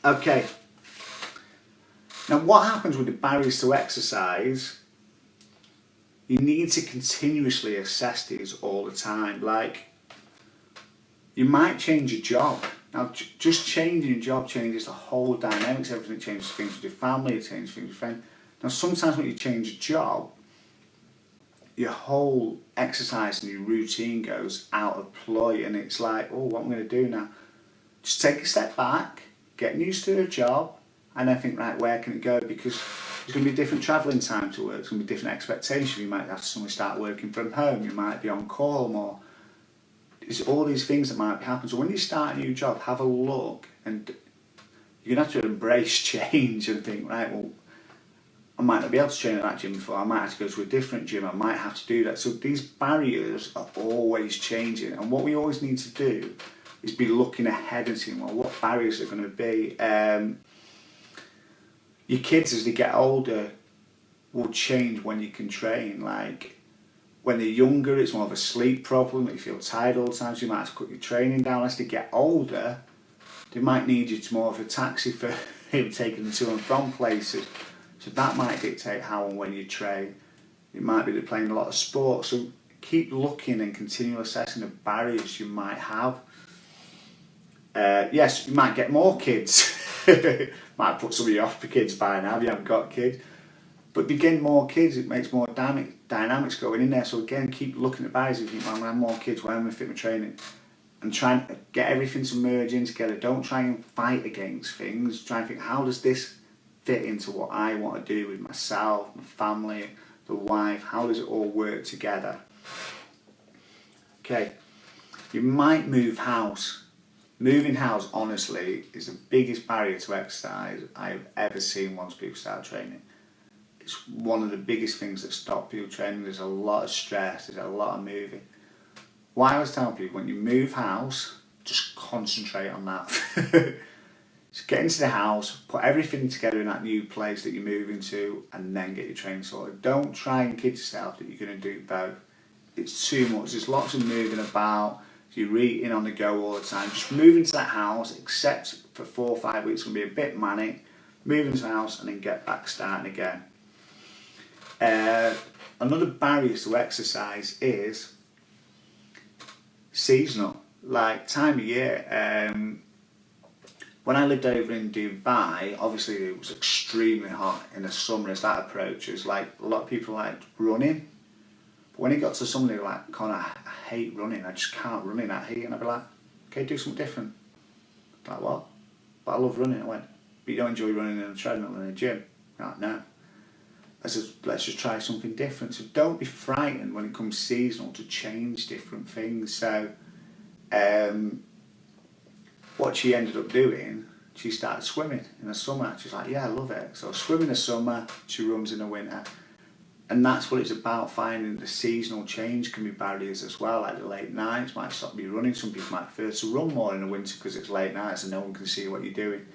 Okay. Now, what happens with the barriers to exercise? You need to continuously assess these all the time. Like, you might change your job. Now, just changing your job changes the whole dynamics. Everything changes things with your family, it changes things with friends. Now, sometimes when you change your job, your whole exercise and your routine goes out of ploy, and it's like, oh, what am I going to do now? Just take a step back, get used to a job, and then think, right, where can it go? Because there's going to be different travelling time to work, there's going to be different expectations. You might have to suddenly start working from home, you might be on call more. It's all these things that might happen. So when you start a new job, have a look, and you're going to have to embrace change and think, right, well, I might not be able to train at that gym before, I might have to go to a different gym, I might have to do that. So these barriers are always changing, and what we always need to do is be looking ahead and seeing, well, what barriers are going to be. Your kids, as they get older, will change when you can train. Like, when they're younger, it's more of a sleep problem, you feel tired all the time, so you might have to cut your training down. As they get older, they might need you to more of a taxi for him taking them to and from places. So that might dictate how and when you train. It might be they're playing a lot of sports. So keep looking and continue assessing the barriers you might have. Yes, you might get more kids. Might put some of you off for kids by now if you haven't got kids. But begin more kids, it makes more dynamics going in there. So again, keep looking at barriers. If you think, well, I'm going to have more kids, where am I going to fit my training? And try and get everything to merge in together. Don't try and fight against things. Try and think, how does this fit into what I want to do with myself, my family, the wife? How does it all work together? Okay, you might move house. Moving house, honestly, is the biggest barrier to exercise I've ever seen once people start training. It's one of the biggest things that stop people training. There's a lot of stress, there's a lot of moving. Why I always tell people, when you move house, just concentrate on that. Just get into the house, put everything together in that new place that you're moving to, and then get your training sorted. Don't try and kid yourself that you're going to do both. It's too much. There's lots of moving about. You're eating on the go all the time. Just move into that house, except for 4 or 5 weeks, it's going to be a bit manic. Move into the house and then get back starting again. Another barrier to exercise is seasonal, like time of year. When I lived over in Dubai, obviously it was extremely hot in the summer as that approaches. Like, a lot of people liked running. But when it got to summer, they were like, Connor, I hate running, I just can't run in that heat. And I'd be like, okay, do something different. Like, what? But I love running. I went, but you don't enjoy running in a treadmill in a gym? I'm like, no. I said, let's just try something different. So don't be frightened when it comes seasonal to change different things. So what she ended up doing, she started swimming in the summer. She's like, yeah, I love it. So swim in the summer, she runs in the winter. And that's what it's about, finding the seasonal change can be barriers as well, like the late nights might stop you running. Some people might prefer to run more in the winter because it's late nights and no one can see what you're doing.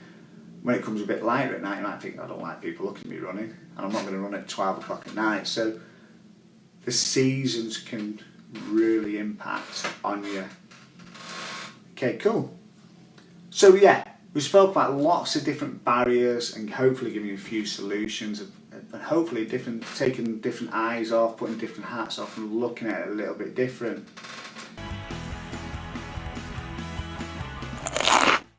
When it comes a bit lighter at night, you might think, I don't like people looking at me running, and I'm not going to run at 12 o'clock at night. So the seasons can really impact on you. Okay, cool. So yeah, we spoke about lots of different barriers and hopefully giving you a few solutions, and hopefully taking different eyes off, putting different hats off and looking at it a little bit different.